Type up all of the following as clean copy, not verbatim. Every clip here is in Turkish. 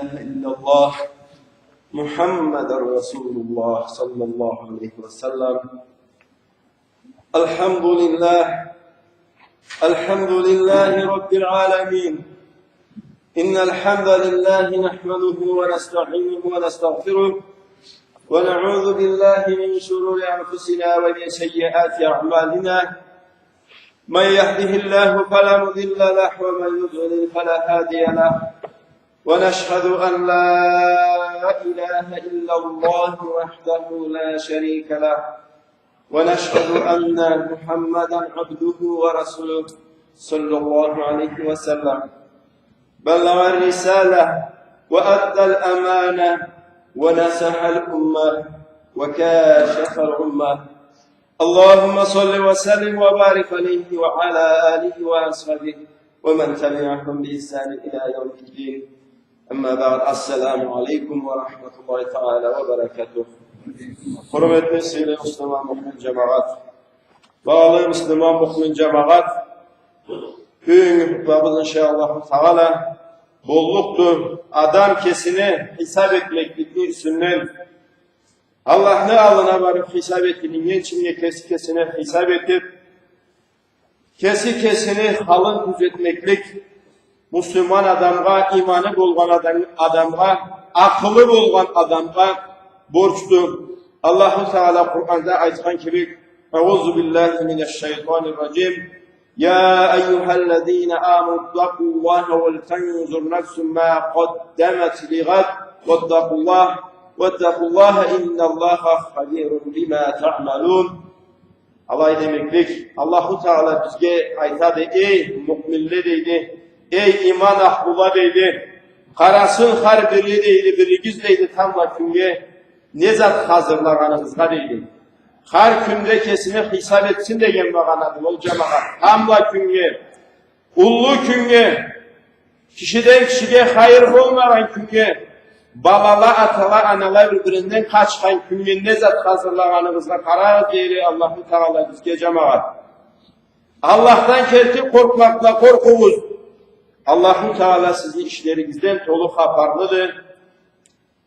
إلا الله محمد رسول الله صلى الله عليه وسلم. الحمد لله رب العالمين. إن الحمد لله نحمده ونستعينه ونستغفره ونعوذ بالله من شرور أنفسنا ومن سيئات أعمالنا. من يهده الله فلا مضل له ومن يضلل فلا هادي له. ونشهد أن لا إله إلا الله وحده لا شريك له. ونشهد أن محمدا عبده ورسوله صلى الله عليه وسلم. بلغ الرسالة وأدى الأمانة ونصح الأمة وكاشف الأمة. اللهم صل وسلم وبارك عليه وعلى آله وأصحابه ومن تبعهم بإحسان إلى يوم الدين. Amma ba'd, assalamu aleykum ve rahmetullahi teala ve berekatuh. Hürmetli sevgili Müslüman mümin cemaat. Bağlı Müslüman mümin cemaat. Bugün hutbamız inşallah teala bolluktur. Adam kesini hesap etmeklik üstünden Allah ne alına varıp hesap ettiğinin içine kesini hesap edip kesini halın düzetmeklik Müslüman adamga, imanı bulgan adamga, akıllı bulgan adamga borçlu. Allah-u Teala Kur'an'da aytkan gibi Euzu billahi mineşşeytanirracim. Ya eyyühellezine âmuttakullaha vel tenzur nefsum mâ qaddemet ligad vettakullaha innallaha habirun bima ta'malun. Allah demeklik. Allah-u Teala bizge aytadı, ey müminler deydi. Ey iman ahlular deydi, karasın har biri deydi, birigiz deydi tamla künge, ne zat hazırlaganınızga deydi. Har künde kesini hesap etsin degen bağanadır ol cemaat. Tamla künge, ullu künge, kişiden kişiye hayır olmayan künge, babala, atala, anala birbirinden kaçkan künge, ne zat hazırlaganınızga karar deydi Allah-u Teala bizge cemaat. Allah'tan kelti korkmakla korkuvuz. Allah-u Teala sizin işlerinizden dolu haberlidir.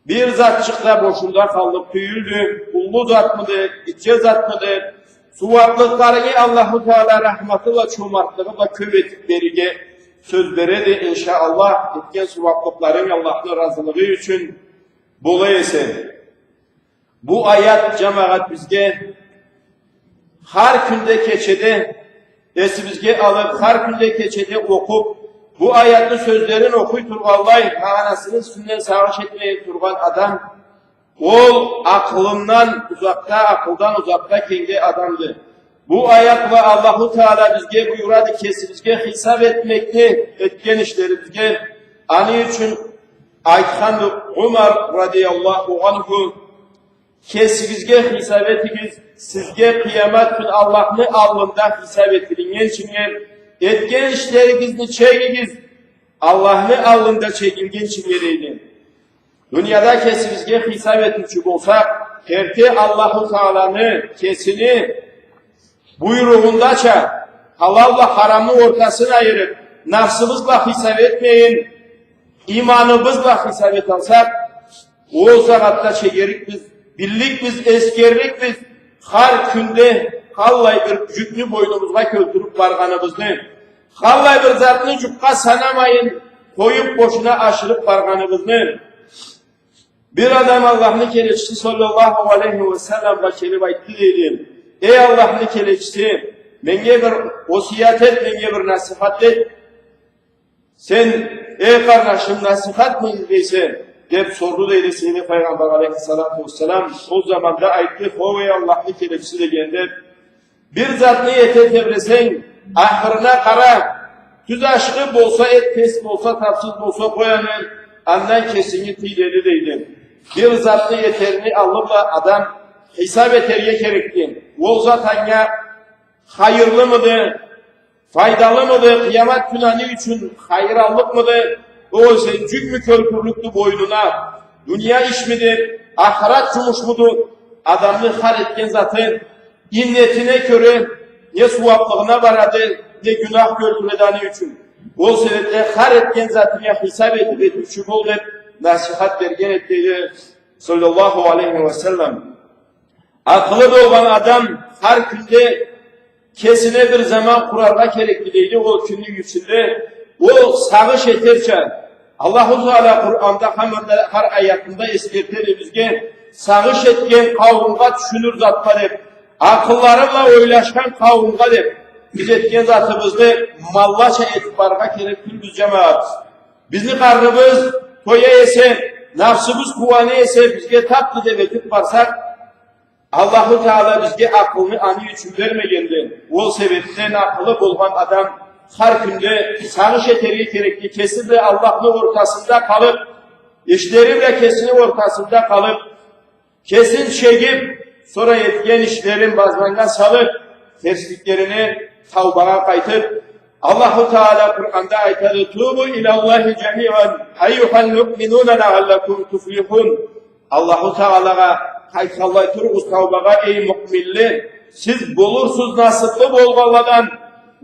Bir zatçıkla boşunda kalıp tüyüldü. Ullu zat mıdır, içe zat mıdır? Suvarlıklarını Allah-u Teala rahmatıyla, çomartlığıyla követip berige söz veredi. İnşallah etken suvarlıkların Allah'ın razılığı için bolu yesin. Bu ayet cemaat bizge her günde keçede esimizge alıp her günde keçede okup bu ayetli sözlerin okuy turgallay, manasını sünnen savaş etmeye turgan adam, ol akılından uzakta, akıldan uzakta kendi adamdı. Bu ayetle Allah-u Teala bizge buyuradı, kesimizge hesap etmekte etken işlerimizge, anı için aytkandı Umar radıyallahu anhu, kesimizge hesap etiniz, sizge kıyamet gün Allah'ın alnında hesap ettirin, etken işlerinizi çekiniz, Allah'ın alnında çekilgen çimleriydi. Dünyada kesimizge hesap etmişik olsak, herke Allah-u Teala'nın kesini buyruğundaça halalla haramı ortasına ayırıp nafsımızla hesap etmeyin, imanımızla hesap et alsak, o zakatta çekerik biz, birlik biz, eskerlik biz, har günde hallay bir yüklü boynumuzga köldürüp barganımızdı. Hallay bir zatını cukka sanamayın, koyup boşuna aşırıp barganımızdı. Bir adam Allah'ın kelechisi sallallahu aleyhi ve sellem kelime aytdı deydi. Ey Allah'ın kelechisi, menge bir osiyat et, menge bir nasihat et. Sen ey kardeşim nasihat mı izleysen? Dep sordu deydi seni Peygamber aleyhissalatu vesselam. O zaman da aytdı, ey Allah'ın kelechisi degende, bir zatını ete tebresen, ahırına kara, tüz aşkı bolsa et, pes bolsa, tapsız bolsa koyanın, andan kesini tileli deydim. Bir zatını yeterini alıpla adam hesap eterge gerekti. O zatanya hayırlı mıdır, faydalı mıdır, kıyamet günahı için hayırallık mıdır? O sencük mü körpürlüktü boynuna, dünya iş midir, ahiret cumuş mudur? Adamı har etken zatın İnnetine göre ne suvaplığına varadı, ne günah gördüğünü için. O sebeple har etken zatına hesap edip etmişim olup, nasihat vergen ettiydi sallallahu aleyhi ve sellem. Akıllı olan adam her günde kesine bir zaman kurarga gerekli deydi. O günlük içinde o sağış eterçe Allah-u Teala Kur'an'da her ayetinde eskertir bizge sağış etken kavunga düşünür zatlar hep. Akıllarıyla oylaşkan kavunga hep. Biz etken zatımızda mallaça etibarga gerekli biz cemaat. Bizni karnımız toya ese, nafsımız kuvane ese bizge tatlı devetip varsak Allah-u Teala bizge aklını anı için vermegendi. O sebepten akıllı olan adam her günde sağış eteri gerekli kesinlikle Allah'ın ortasında kalıp, işlerimle kesinin ortasında kalıp, kesin çekip, sonra etken işlerin bazmanga salıp, tersliklerini tavbaya kaytıp, Allah-u Teala Kur'an'da aytadı, Tuğbu ilallahi cemiyen, eyyuhal mu'minune leallekum tuflihun. Allah-u Teala'ya kaytallaytırız tavbaya ey mu'minler, siz bulursuz nasipli bolgalladan,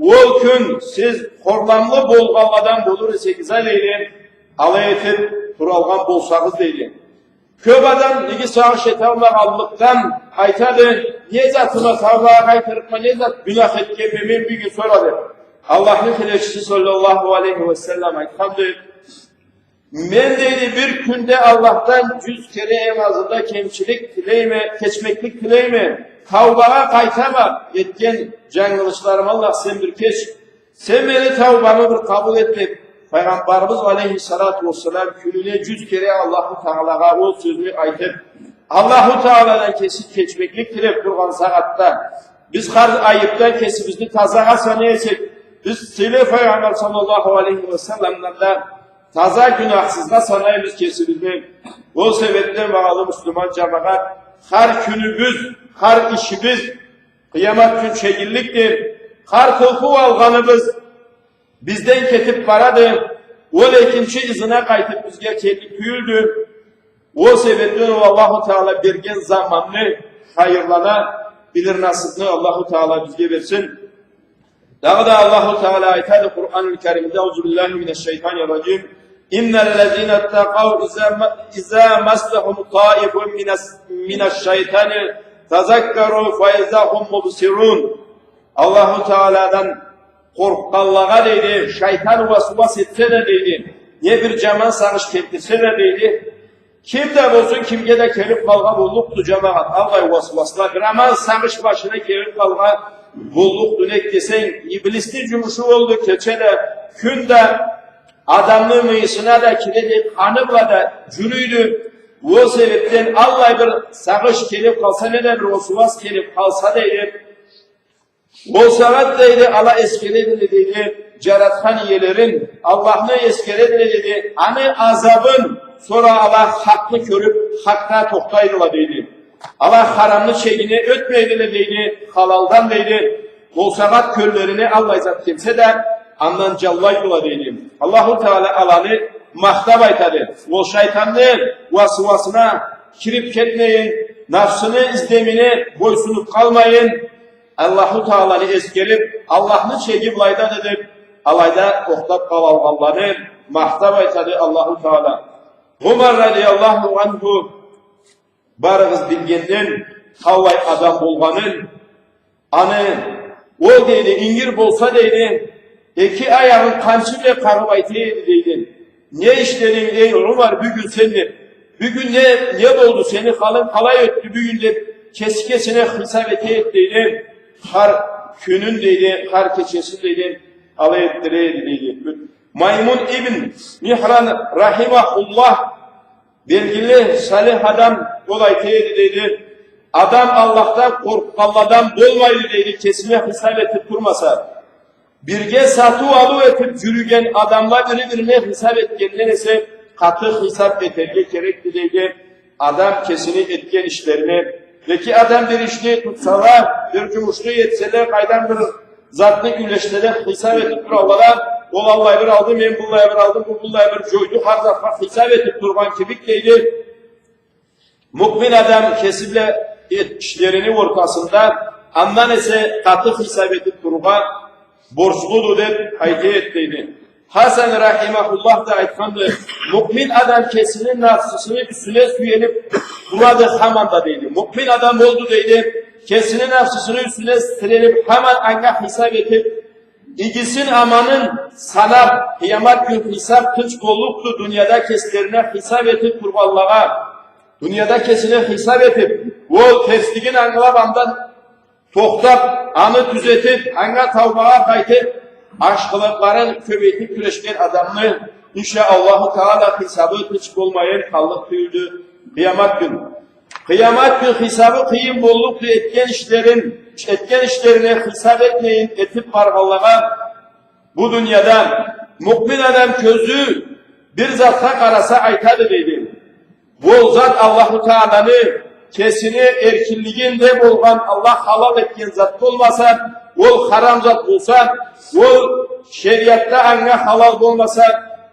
o gün siz horlamlı bolgalladan bulur ise güzel eyleyin, alay etip kuralgan bolsağız deyleyin. Köp adam negi sağış etanla allıktan aytadı, ne zatına tavbaya kaytırıkma, ne zat günah etkememin bir gün soradı. Allah'ın Elçisi sallallahu aleyhi ve sellem aytandı, men deydi bir günde Allah'tan 100 kere en azında kemçilik tileyme, keçmeklik tileyme, tavbaya kaytama, etken cangılışlarım Allah sen bir keç, sen beni tavbamı bir kabul ettik. Peygamberimiz aleyhissalatu vesselam gününe 100 kere Allah-u Teala'ya o sözünü aytıp, Allah-u Teala'dan kesip keçmeklik tilep durgan saatte, biz her ayıptan kesibimizni tazağa sanayacak, biz sile Peygamber sallallahu aleyhi ve sellem'den taza günahsızda sanayımız kesibimizni, o sebepten bağlı Müslüman cemaat, her günümüz, her işimiz, kıyamet gün çekilliktir, her kılkı alganımız, bizden ketip paradı, o ikinci izine kaytıp bizge ketip tüyüldü. O sebepten Allah-u Teala bergen zamanını hayırlana bilir nasibini Allah-u Teala bizge versin. Daha da Allah-u Teala ayetadı Kur'an-ı Kerim'de Euzubillahimineşşeytanirracim. İnnellezîne ettekav izâ maslahum taifun mineşşeytani tezekkeru feizâhum mubsirun. Allah-u Teala'dan korkanlığa deydi, şeytan vasvas etse de deydi, ne bir cemal sağış kettirse de deydi, kim de olsun kimge de kelip kalga bulluktu cemaat, Allah'ı vasvasla, bir amal sağış başına kelip kalga bulluktu ne desen, iblisli cumuşu oldu keçe de, künde adamlı mıyısına da kilidi, kanıbla da cürüydü, o sebepten Allah'ı bir sağış kelip kalsa ne de bir vasvas kelip kalsa deydi, bol saat deydi, Allah eskere dedi, cerathaniye'lerin Allah'ını eskere dedi, anı azabın sonra Allah hakkını körüp hakka toktaydılar dedi. Allah haramlı şeyini ötmeydiler dedi, halaldan dedi, bol saat köllerini Allah izah kimse de andan callaydılar dedi. Allah-u Teala alanı mahtab aytadı. O şeytanın vasvasına kirip ketmeyin, nafsını izlemine boysunup kalmayın. Allah-u Teala'nı eskerip, Allah'ını çekip layda edip, alayda oktap kalalganları mahtab aytadı Allah-u Teala. Umar radiyallahu anhu barığız bilgenden havay adam bolganın, anı o deydi, ingir bolsa deydi, iki ayağın kançıyla karıp aytaydı deydi. Ne işledin ey Umar bugün seni, bugün ne oldu seni kalay öttü, bugün de kesikesine hesap et deydi. Har günün deydi, har keçesin deydi, alay ettireydi deydi. Maymun İbn Mihran rahimahullah belgili salih adam olaytaydı deydi. Adam Allah'tan korkup Allah'tan bolmaydı deydi, kesime hesap etip durmasa. Birge satı alı etip yürüyen adamla birbirine hesap etkenden ise katı hesap eterge gerekli deydi. Adam kesini etken işlerini peki adam bir işli tutsalar, bir cumuşlu yetseler, kaydan bir zatlı güleşseler, hesap etip durarlar, ol Allah'ı bir aldım, ben bulla'yı bir aldım, bu bulla'yı bir coydu, har zatla hesap etip durgan kibik deydi. Mukmin adam kesiple işlerini ortasında, andan ise katı hesap etip durga, borçludur deyip haydi ettiydi. Hasan rahimahullah da aytkandı. Mu'min adam kesinin nafsısını üstüne süyenip duradı hemen da deydi. Mu'min adam oldu deydi. Kesinin nafsısını üstüne sürenip hemen anga hesap edip İgisin amanın sanap, kıyamet gün hesap kınç bolluktu dünyada kesilerine hesap edip kurbanlığa, dünyada kesine hesap edip, o tersliğin anglab andan toktap, anı düzetip, anga tavbağa kaytıp, aşkılıkların köbeytip küreşken adamını inşallah Teala hesabı kınç olmayan kallık duyuldu kıyamet gün. Kıyamet gün hesabı kıyım bolluktu etken işlerine hesap etmeyin, etip pargallağa bu dünyada mu'min adam közü bir zatla karasa aytadı dedi. Bu zat Allah-u Teala'nı kesini erkinliğinde bolgan Allah halal etken zat olmasa, ol haram zat olsa, ol şeriatta anga halal olmasa,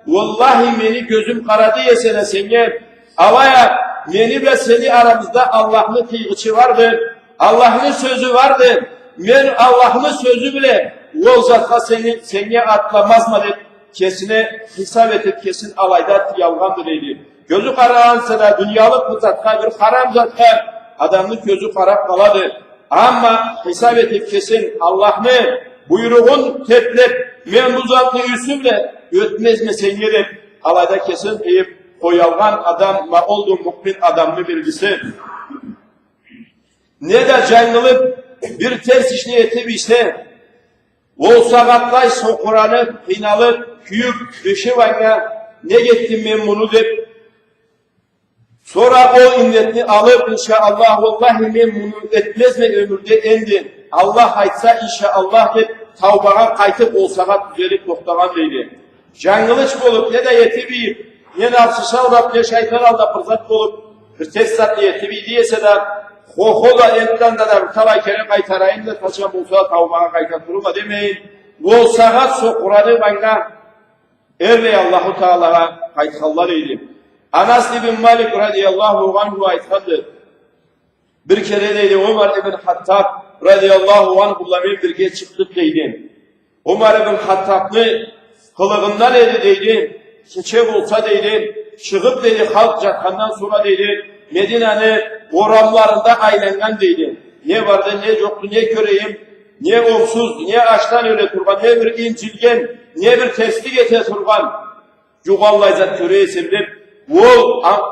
vallahi meni gözüm karadı yesene senge, avaya meni ve seni aramızda Allah'ın kıygıçı vardır. Allah'ın sözü vardı. Men Allah'ın sözü bile o zatla seni atlamaz mı dedi. Kesine hesap edip kesin alayda yalgandır dedi. Gözü kararansa da dünyalık bu zatka bir haram zatka adamın gözü kara kaladı. Ama hesap edip kesin Allah'ın buyruğun teplep men bu zatlı üsü bile ötmez mi seni de alayda kesin deyip o yalgan adam olduğu mu'min adamını bilgisi. Ne de canlılık bir ters işleyeti bilse, o sagatlay sokuranı, kıynalıp, küyüp, dışı vanga, ne gittim ben bunu deyip, sonra o inletini alıp inşallah vallahi men bunu etmez mi ömürde endi. Allah aytsa inşallah deyip, tavbağa kaytıp o sagat düzelip toktağan deydi. Canlılıç bolup ne de yeti bir, ne nafsışa uğrap ne şeytan alda fırsat bolup, bir tesisatlı yeti bir diyese de, Hohola elinden de talay kere kaytarayım da taşan bulsa tavbağa kaytartırma demeyin. O sagat sokuradı bana erle Allah-u Teala'ya kaytallar eylim. Anas ibn Malik radıyallahu anhu aytkandı. Bir kere deydi Umar ibn Hattab radıyallahu anhu'la birlikte çıktık deydi. Umar ibn Hattab'ı kılığından deydi. Keçe bulsa deydi. Çıkıp deydi halk catkandan sonra deydi. Medine'nin oramlarında aylangan deydi. Ne vardı ne yoktu ne köreyim, ne onsuz, ne açtan öyle turban, ne bir incilgen, ne bir teslik ete turban. Yugallayacak köreye sebep,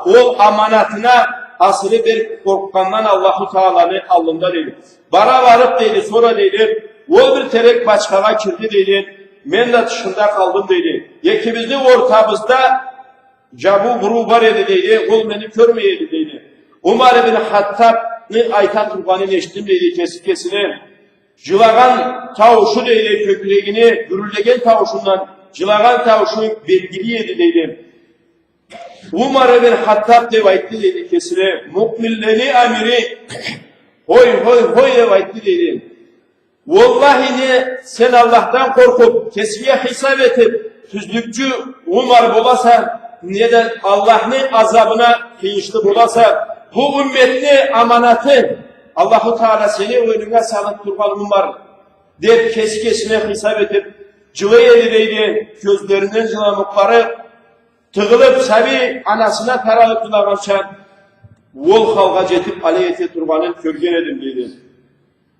ol amanatına asılı bir korkkandan Allah-u Teala'nın alnında deydi. Bara varıp deydi, sonra deydi, ol bir terek başkağa kirdi deydi, men de dışında kaldım deydi. İkimizi ortamızda cabu grubar edi deydi, ol beni körmeyedi deydi. Umar ibn Hattab'ın ayta turbanı neştim deydi kesine. Cılagan tavuşu deydi köküreğini, gürüldegen tavuşundan cılagan tavuşu belgili yedi deydi. Umar ibn Hattab devaytli deydi kesine. Mu'minleri amiri hoy devaytli deydi. Vallahi ne sen Allah'tan korkup kesiye hesap edip tüzlükçü Umar bulasa ne de Allah'ın azabına kıyışlı bulasa bu ümmetli amanatı Allah-u Teala seni önüne salıp turbanım var deyip kesine hesap edip cıvı elideydi gözlerinden cılamıkları tığılıp sabi anasına taralıp cılamışan ol halga cetip aleyheti turbanın körgen edim deydi.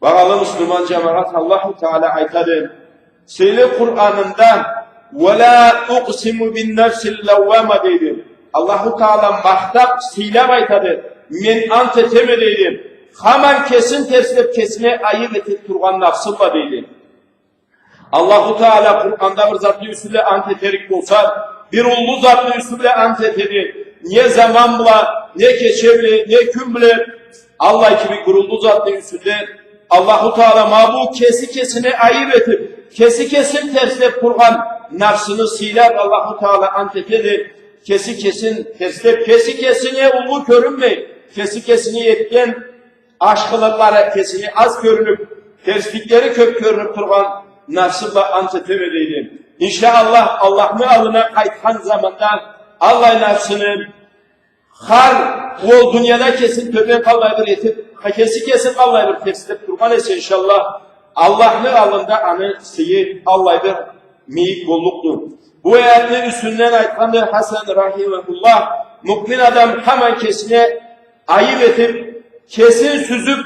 Bakalım Müslüman cemaat Allah-u Teala aytadı. Söyle Kur'an'ında وَلَا اُقْسِمُ بِالنَّفْسِ اللَّوَّامَ deydi. Allah-u Teala mahtap silem aytadı. Men anteteme deydi. Hemen kesin terslep kesine ayıp etip turgan nafsılla deydi. Allah-u Teala Kur'an'da bir zatlı üsüyle anteterik olsa, bir ullu zatlı üsüyle antetedi. Ne zaman bula, ne keçevli, ne küm bile, Allah gibi kuruldu zatlı üsüyle, Allah-u Teala mabu kesine ayıp etip, kesin terslep kurgan nafsını siler Allah-u Teala antetedi. Kesin terslep, kesine ulu körünme, kesini yetken aşkılıklara kesini az görünüp, terslikleri kök görünüp turgan nafsılla antetemedeydi. İnşallah Allah'ın alına kaytan zamanda Allah nafsını o dünyada kesin tövbe kallaydır yetip, kesin kallaydır terslep turgan ise inşallah Allah'ın alında anı sıyı Allah'dır miyik bolluktur. Bu ayetini üstünden aytkandı Hasan rahimehullah, mümin adam hemen kesine ayıp etip, kesin süzüp,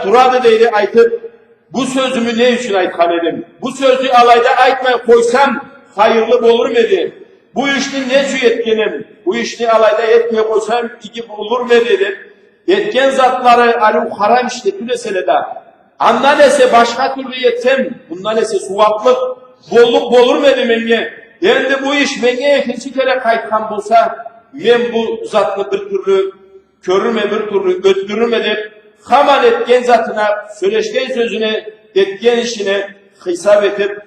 duradı deydi aytıp, bu sözümü ne için aytkan edim? Bu sözü alayda aytmaya koysam hayırlı olur mu dedi. Bu işini ne için etkenim? Bu işini alayda etmeye koysam iyi olur mu dedi. Etken zatları alu haram işte bu meselede. Andan ise başka türlü yetsem, bundan ise suvaplık, bolluk olur mu dedi menge. Yani bu iş menge ikinci kere kayıtkan bulsa, men bu zatını bir türlü körürme, bir türlü öttürürüm edip, hemen etken zatına, söyleşken sözüne, etken işine hesap etip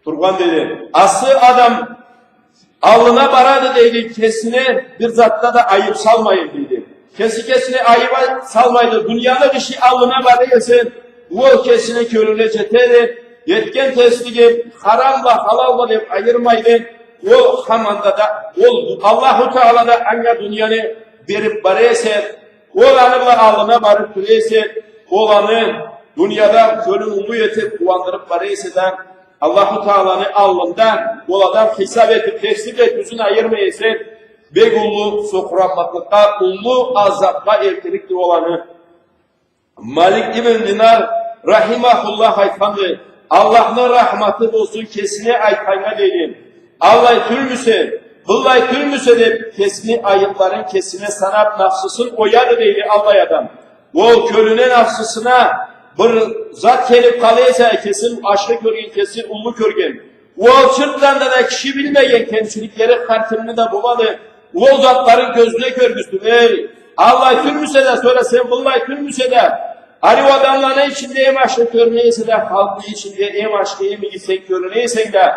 durgan dedi. Aslı adam alnına baradı dedi, kesine bir zatta da ayıp salmayın dedi. Kesine ayıba salmaydı. Dünyanın işi alnına barıyorsun, o kesine körüne çeteri, yetken teslim, haramla halalla deyip ayırmaydı. O hamanda da, Allahu Teala da anga dünyanı verip barıyorsun, olanı alnına barıp duruyorsun, olanı dünyada körün ulu yetip kuvandırıp barıyorsun da, Allahu Teala'nın alnından, oladan hesap edip teslim et, yüzünü ayırmayasın. Begullu sokranmaklıkta, ullu azapla erteliktir olanı. Malik İbn Dinar rahimahullah aytkandı. Allah'ın rahmatı olsun kesine aytkanına deyim. Allah türmüse, Hıllay türmüse de kesini ayıpların kesine sanat nafsısın oyadı deydi Allah adam. O körüne nafsısına bir zat kelip kalıysa kesin aşırı körgen, kesin ullu körgen. O çırtlarında da kişi bilmeyen kemçilikleri kartımını da bulmadı. O zatların gözüne görgüsün. Ey Allah türmüse de söyle sen vallahi türmüse de hani o adamların içinde em aşırı körneyse de halkı içinde em aşırı em gitsen körneysen de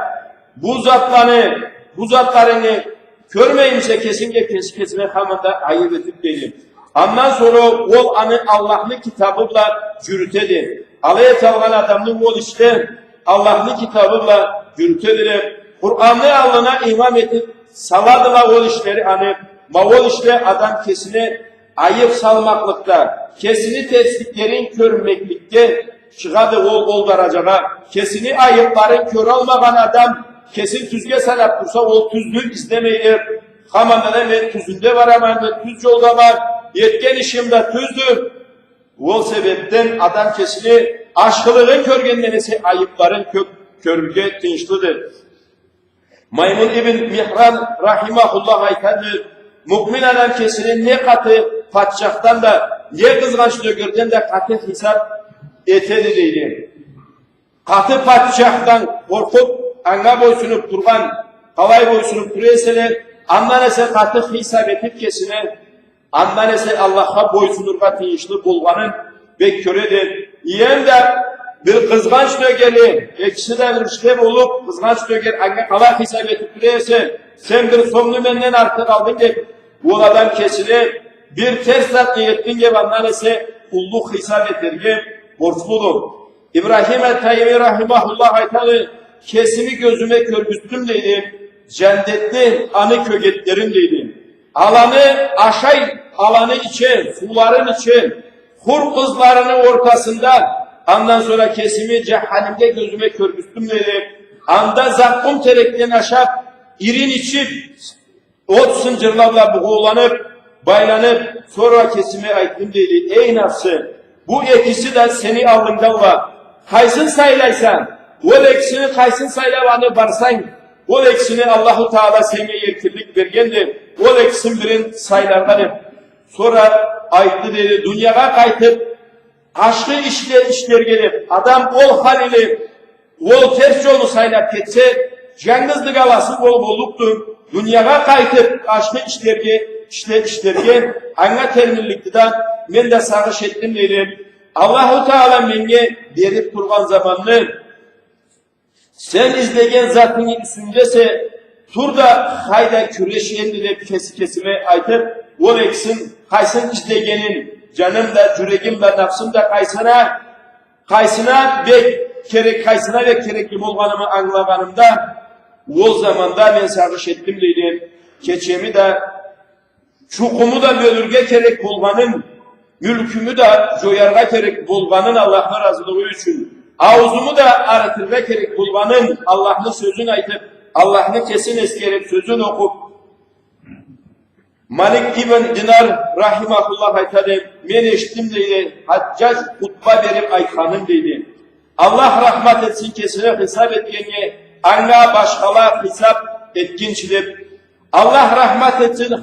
bu zatlarını körmeyimse kesinlikle kesine hamında ayıp edip değil. Ondan sonra ol anı Allah'ın kitabıyla cürütedir. Alaya çalgan adamın ol işte Allah'ın kitabıyla cürütedir. Kur'an'ı Allah'ına iman edip saladıla ol işleri anı ol işte adam kesine ayıp salmaklıkta, kesini tesliklerin körmeklikte çıkadı ol daracağa, kesini ayıpların kör olmayan adam kesin tüzge sanat dursa o tüzlüğü izlemeyir. Hamanda da ben tüzünde var ama ben tüz yolda var. Yetken işimde tüzdür. O sebepten adam kesini aşkılığın körgenlenesi ayıpların körülge tinçlidir. Maymun İbn Mihran rahimahullah aytadır. Mümin adam kesinin ne katı padişahtan da ne kızgançlığı görden de katı hesap etedi deydi. Katı padişahtan korkup anga boysunup durgan, havay boysunup duruyorseler, andan ese katı hesap etip kesine, andan ese Allah'a boysunurga tinçli bulganın bekköredir. İyem de bir kızganç dögeli, ekşi de bir işlem olup, kızganç dögeli, anga kala hesap etip duruyorsa, sen bir sonunu benden artık aldın ki, bu adam kesine bir ters zat niyettin ki, andan ese kulluk hesap etirge borçludur. İbrahim el-Tayyimi rahimahullah aytalı, kesimi gözüme körgüstüm deydi, cennetli anı kögetlerim deydi. Alanı aşay, alanı içe, suların içe, hur kızlarının ortasında, ondan sonra kesimi cehennemde gözüme körgüstüm dedi. Anda zakkum terekten aşap, irin içip, ot sıncırlarla buğulanıp, baylanıp, sonra kesime aytım dedi. Ey nafsı, bu ikisi de seni alnından var. Kaysın sayılaysan, o eksini kaysın sayılavanı barsan, o eksini Allahu Teala sana yektirlik vergendir. O eksin birin sayılardanım. Sonra ayıttı dedi, dünyaya kaytıp, aşkı işler gelip, adam ol halili, ol ters yolu sayılap geçse, cengizlik alası bol bolluktur. Dünyaya kaytıp, aşkı işlerge, anga terminlikten men de sağış ettim dedim. Allahu Teala menge verip durgan zamanını, sen izlegen zatın üstündese, turda hayda küreşendi de kesime aytıp, o eksin, kaysın izlegenin, canım da, yüreğim da, nafsım da kaysına ve kerekli olganımı anlaganımda, o zamanda ben sarhoş ettim dedim. Keçemi de, çukumu da bölürge gerek olganın, mülkümü de joyarga gerek olganın Allah'ın razılığı için, ağzımı da aratırga gerek olganın Allah'ın sözünü aytıp, Allah'ını kesin eskerip sözünü okup Malik İbn Dinar rahimahullah aytadı, men eşittim deydi, Haccac hutba verip aytkanın deydi. Allah rahmet etsin kesine hesap etkenge, anga başkala hesap etkinçilip, Allah rahmet etsin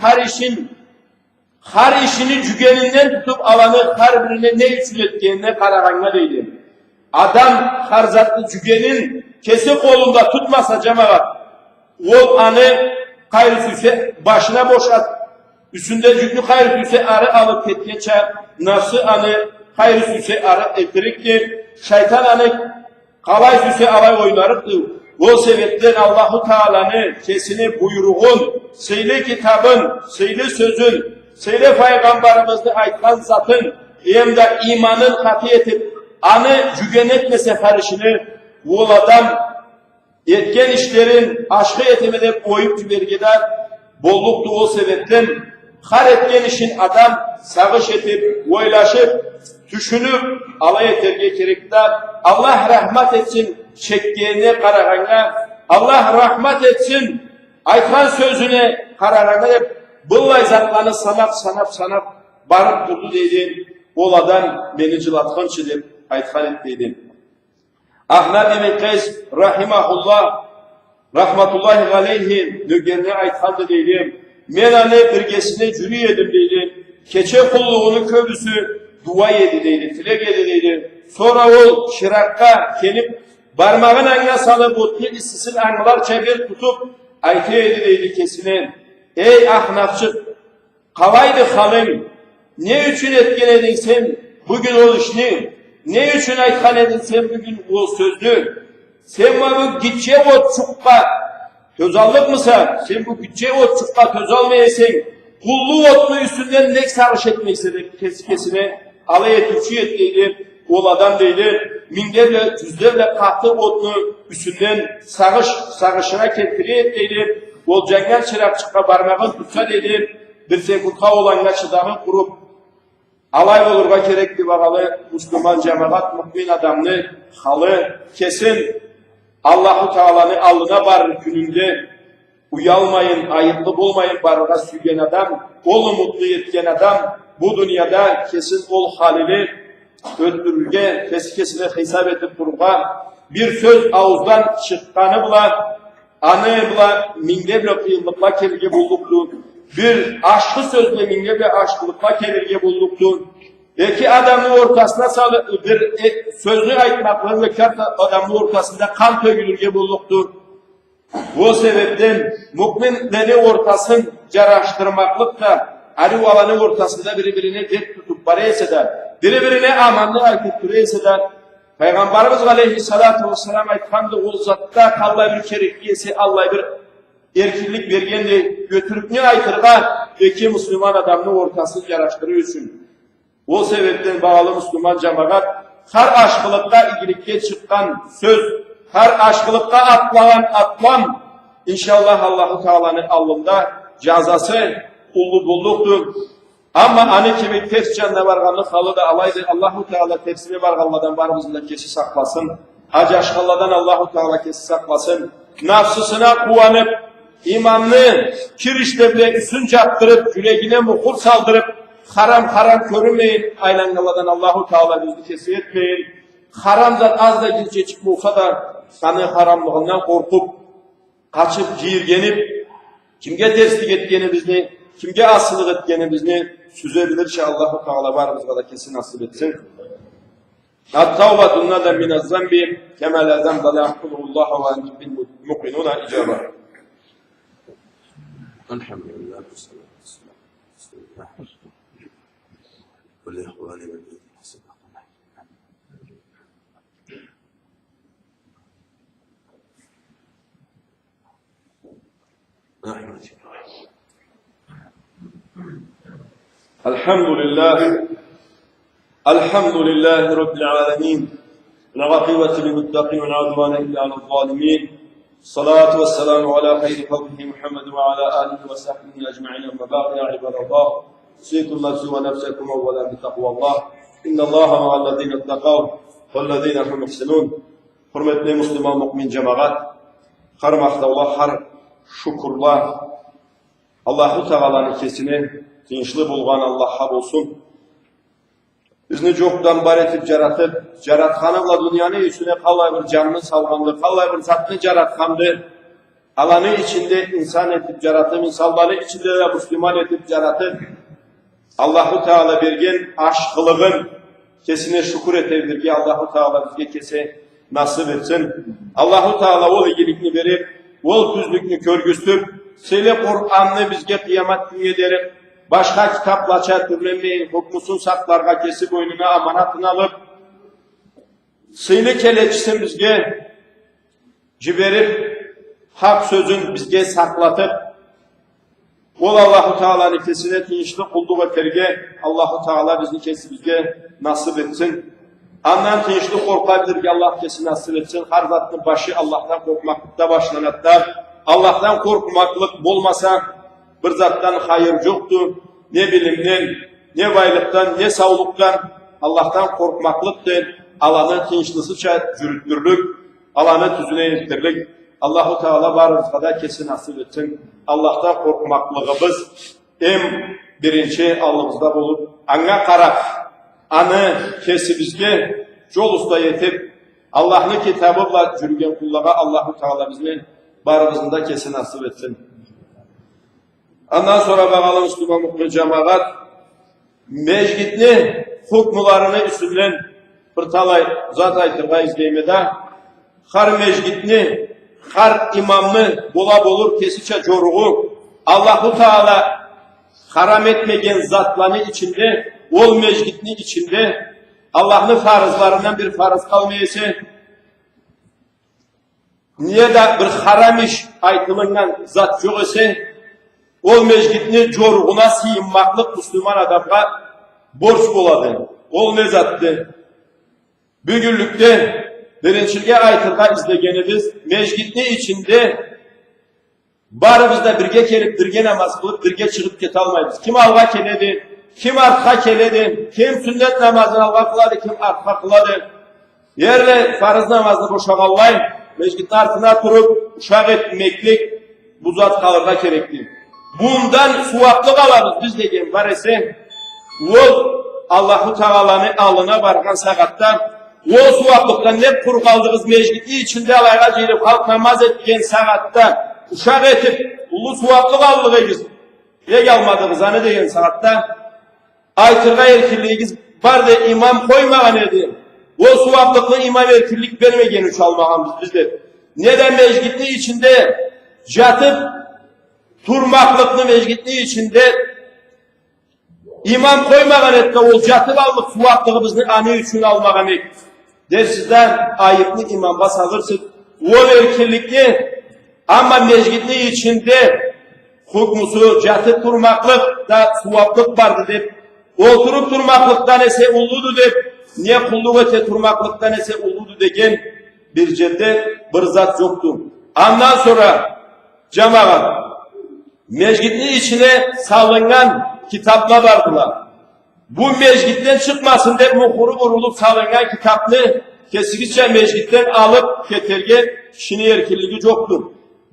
her işini cügeninden tutup alanı her birine ne için etkenine kararanga deydi. Adam her zatlı cügenin kesi kolunda tutmasa cemaat, o anı kayrısüse başına boşat, üstünde cüklü kayrısüse arı alıp ketkeçer, nafsı anı kayrısüse arı ettiriktir, şeytan anı kalay süse alay oynarıktır. O sebepten Allahu Teala'nın kesini buyruğun, söyle kitabın, söyle sözün, söyle peygamberimizde aytkan zatın, hem de imanın katı etip, anı cügen etmese karışını, o adam etken işlerin aşkı etemede koyup cübergeder, bolluktu o sebepten, her etken işin adam sağış etip, oylaşıp, düşünüp, alay eterge gerekler, Allah rahmet etsin, çekkeğine kararanga, Allah rahmet etsin, aytkan sözüne kararanga, bullay zatlarını sanap, barıp durdu dedi, ol adam beni cılatkançı deyip, aytkan et dedi. Ahmet ibn Kays rahimahullah, rahmetullahi aleyhi, nögerine aytkandı dedi, men anı birgesine cürü yedim dedi, keçe kulluğunu köylüsü dua yedi dedi, tilek yedi dedi, sonra o şirakka gelip, barmağın anga salıp, otlu istisil anılar çevir tutup, ayte yedi dedi kesine, ey ahnafçık, kalaydı halın, ne için etken edin sen bugün o işini, ne için aytkan edin sen bugün o sözlü, sen bu gitçe o çukka, tözallık mısa, sen bu gitçe o çukka töz almayasın, kullu otlu üstünden nek sarış etmek istedik kesine, alay etüçü etliydi, ol adam deydi, mingerle, cüzlerle kahtı otlu üstünden sarışına ketiri etliydi, ol cengen çırakçıkka barmağın tutsa dedi, bir sekurka olanla çıdağın kurup, alay olurga gerekli bağlı Müslüman cemaat, mümin adamını, halı, kesin Allahu Teala'nın alına bar gününde uyalmayın, ayıplı bulmayın barıga sügen adam, olu mutlu yetken adam, bu dünyada kesin ol halini öldürülge, kesine hesap edip durga, bir söz ağızdan çıkkanı bula, anı bula, mingeble kıyıllıkla kelge bulduktu, bir aşkı sözle mingeble aşkılıkla kelge bulduktu, belki adamın ortasına salı, bir sözlü aytmakla ve adamın ortasında kan tögülürge bulduktu. Bu sebepten müminleri ortasını caraştırmaklık da arı alanın ortasında birbirine dek tutup barayese de, birbirine amanlı ayet türeyse de, Peygamberimiz aleyhissalatu vesselam aytkandı, o zatta kalla bir kerekliyesi Allah bir erkirlik vergenle götürüp ne aytırga iki Müslüman adamını ortasını caraştırıyorsun. O sebepten bağlı Müslüman cemaat, her aşkılıkta ilgilikle çıkan söz, her aşkılıkta atlan, inşallah Allah-u Teala'nın alnında cazası kullu bulduktur. Ama anı kimi ters canına varganlık halı da alaydı, Allah-u Teala tersine varganlardan barımızda kesi saklasın. Hacı aşkalladan Allah-u Teala kesi saklasın. Nafsısına kuvanıp, imanlı kirişte bile üstün çarptırıp, yüreğine muhur saldırıp, haram görünmeyin, aylangalardan Allah-u Teala bizi kesi etmeyin. Haramdan az da gizce çıkmasa da, sanı haramlığından korkup, kaçıp, ciğirgenip, kimge terslik etkenimizni, kimge asılık etkenimizni süzebilirse Allah-u Teala varımızda da kesin nasip etsin. At-tavbatun da minez zambi kema la zamba la yahfuzullah ve entum bil muqinuna icaba. Elhamdülillah. والإخوان والذين سبقونا الحمد لله رب العالمين والعاقبة للمتقين ولا عدوان إلا على الظالمين الصلاة والسلام على خير خلقه محمد وعلى آله وصحبه أجمعين أما بعد يا عباد الله أوصيكم نفسي ونفسكم أولا بتقوى الله إن الله مع الذين اتقوا والذين هم محسنون. Hürmetli Müslüman mümin cemaat, Harmakta ola har şukurla Allahu Teala'nın kesini tinçli bulgan Allah'a olsun. Bizni çoktan bar etip yaratıp, yaratkanıla dünyanın üstüne kalay bir canını salgandı, kalay bir zatını yaratkandı. Alanı içinde insan etip yaratıp, insanları içinde de Müslüman etip yaratıp, Allahu Teala bergen aşkılığın kesine şükür etebilir ki Allahu Teala bizge kese nasip etsin. Allahu Teala ol iyilikini verip, ol tüzlükünü körgüstüp, söyle Kur'an'ını bizge kıyamet günü ederip, başka kitaplarca türlenmeyin, hukmusun saklarga kesi boynuna amanatını alıp, sıylı keleçsin bizge ciberip, hak sözün bizge saklatıp, ol Allahu Teala'nın kesine tinçli kulluk eterge, Allahu Teala bizni kesi bizge nasip etsin. Andan tinçli korkabilir ki Allah kesi nasip etsin. Her zatın başı Allah'tan korkmaklıkta başlanatlar. Allah'tan korkmaklık bulmasa bir zattan hayır yoktu. Ne bilimden, ne baylıktan, ne sağlıktan Allah'tan korkmaklıktır. Alanı tinçlısıca yürüttürlük, alanı tüzüne yettirlik. Allahu Teala varımızda da kesin nasip etsin. Allah'tan korkmaklığımız en birinci alnımızda bulup, ana karak, anı kesi bizge yol usta yetip, Allah'ın kitabıyla yürüyen kullara Allahu Teala bizden barımızda kesin nasip etsin. Ondan sonra bakalım Müslüman muhmin cemaat, mecgidni hukmularını üstünden bir talay zat aytırga izleymede, har mecgidni, har imamını bulab olur kesiçe coruğu, Allahu Teala haram etmegen zatlarını içinde, ol mecgidni içinde, Allah'ın farzlarından bir farz kalmayası, niye de bir haram iş aytılından zat yok ise, ol mecgidni coruğuna sıyınmaklık Müslüman adamga borç buladı. Ol ne zattı? Bugünlükte birincilge aytırga izlegenimiz mecgidni içinde barımızda birge kelip birge namaz kılıp birge çıkıp ket almayız. Kim alga keledi, kim artka keledi, kim sünnet namazını alga kıladı, kim artka kıladı. Yerle farız namazını boşa kalmayın. Mecgidin altına turup uşak etmeklik bu zat kalırga gerekli. Bundan suvaplık alırız biz degen var ise ol Allahu Teala'nın alına bargan saatta o suvaplıktan ne kur kaldığız mecgidi içinde alayga gelip halk namaz etken saatta uşak etip ulu suvaplık aldığız ne almadığız hani degen saatta aytırga erkirliğiz var da imam koymagan edi. O suvaplıklı imam erkirlik vermegen üç almagan bizler. Neden mecgidi içinde yatıp turmaklıklı mecgidi içinde imam koymagan etti, ol yatıp aldık suvaklığımızı anı üçün almagan etti. Dersizden ayıplı imam basalırsın, o erkirlikli ama mecgidi içinde hukmusu yatıp turmaklık da suvaplık vardı deyip, oturup turmaklıktan ese uludu deyip, niye kulluk ete turmaklıktan ese uludu degen bir celde bir zat yoktu. Ondan sonra cemaat mecgidin içine salıngan kitaplar vardılar. Bu mecgitten çıkmasın diye muhuru vurulup salıngan kitaplı kesikçe mecgitten alıp getirge kişinin erkirliği yoktur.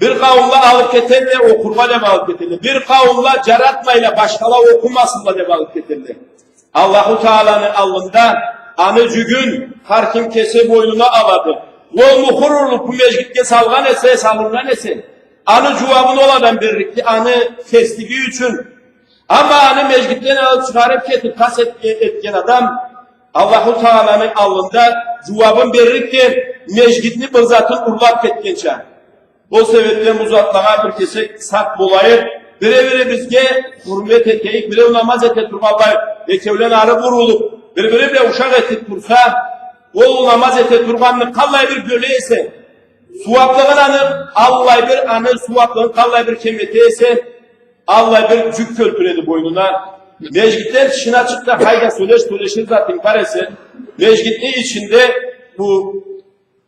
Bir kavimla alıp getirle okurma deb alıp getirle. Bir kavimla caratmayla başkala okumasınla deb alıp getirle. Allahu Teala'nın alında anı cügün her kim kese boynuna aladı. O muhur vurulup bu mecgitke salgan ese salıngan ese. Anı cevabını oladan birlikte anı kesliği için ama anı mecgitten alıp çıkarıp ketip kaset etken adam Allahu Teala'nın alında cevabın birlikte mecgitini bir zatın urlap ketkençe. O sebepten bu zatlara bir kesek sak bulayıp bire bizge hürmet eteyik, bire namaz ete turmallayıp ekevlen arı vurulup bire uşak ete tursa o namaz ete turganını kallay bir göleyse suvaplığın anı Allah bir anı suvaplığın kallay bir kemete ise Allah bir cük kültüredi boynuna. Mecgitler şına çıktı hayga söyleşir zaten parası. Mecgitli içinde bu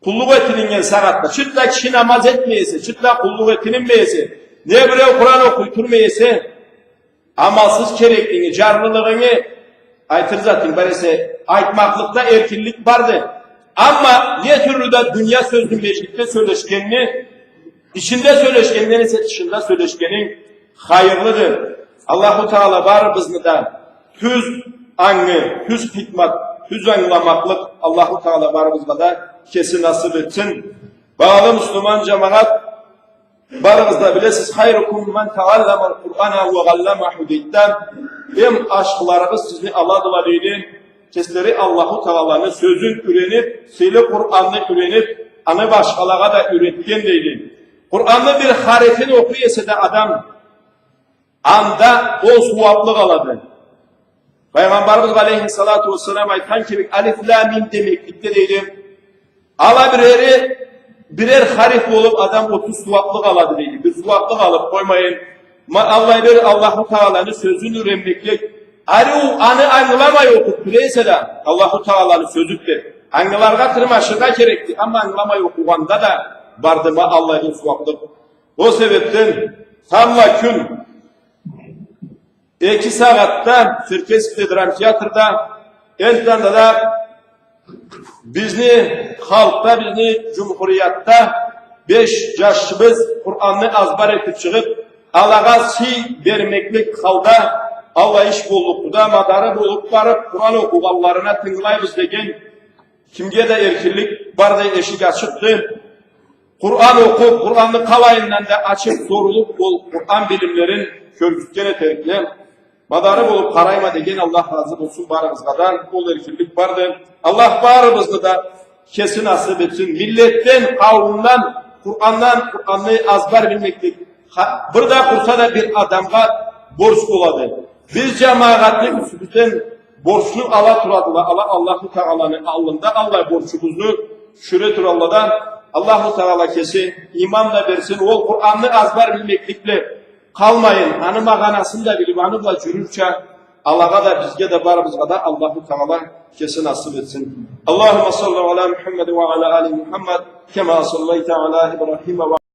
kulluk etinin saatte çıtla kişi namaz etmeyese, çıtla kulluk etinin meyese, ne böyle Kur'an okuyturmeyese, amalsız kerekliğini, carlılığını aytır zaten parası. Aytmaklıkta erkinlik vardı. Ama ne türlü de dünya sözlü meclitte söyleşkenini İçinde söyleşkenden ise dışında söyleşkenin hayırlıdır. Allahu Teala barımızı da tüz anı, tüz hikmet, tüz anlamaklık Allahu Teala barımızda da kesin nasip etsin. Bağlı Müslüman cemaat barımızda bilesiz hayrukum men teallemel Kur'ana ve gallemahu deyden hem aşklarımız sizni Allah'la deydi. Kesleri Allahu Teala'nın sözün ürenip, sili Kur'an'ı ürenip, anı başkalara da üretken deydi. Kur'an'ın bir harfini okuyese de adam anda o suvaplık aladı. Peygamberimiz Aleyhissalatu vesselam aytan ki alif la mim demeklikte deydi. Ala birer harf olup adam 30 suvaplık aladı deydi. Bir suvaplık alıp koymayın. Allahu Teala'nın sözünü öğrenmeklik. Anı anlamayı okup bileyse de Allahu Teala'nın sözüdür. Anılarga tırmaşırga gerekti ama anlamayı okuganda da bardıma Allah'ın suvaplık. O sebepten tamla gün 2 saatte Sirkesip'te Dram Tiyatr'da Entanda da bizni halkta, bizni Cumhuriyet'te 5 yaşımız Kur'an'ı azbar etip çıkıp Allah'a si vermeklik halda Allah iş bulduk da madarı bulup varıp Kur'an okuganlarına tınglayız degen kimge de erkirlik barda eşik açıktı. Kur'an okup Kur'an'ın kalayından da açıp sorulup Kur'an bilimlerin körgütken eterikle madarı bulup karayma degen Allah razı olsun barımızdan ol erkirlik vardı. Allah barımızda da kesin nasip etsin. Milletten, kavminden, Kur'an'ı azbar bilmektik. Burada kursa da bir adamga borç oladı. Biz cemaatli üsübüten borçlu ala turadılar. Allah-u Teala'nın alnında Allah borçumuzu şüre turaladan Allah-u Teala kesin imanla versin. O Kur'an'ı azbar bilmeklikle kalmayın. Anı mağanasını da bilip anıla cürürçe Allah'a da bizge de barımızga da Allah-u Teala kesin nasip etsin. Allahümme salli ala Muhammed ve ala ali Muhammed kema sallaita ala İbrahim ve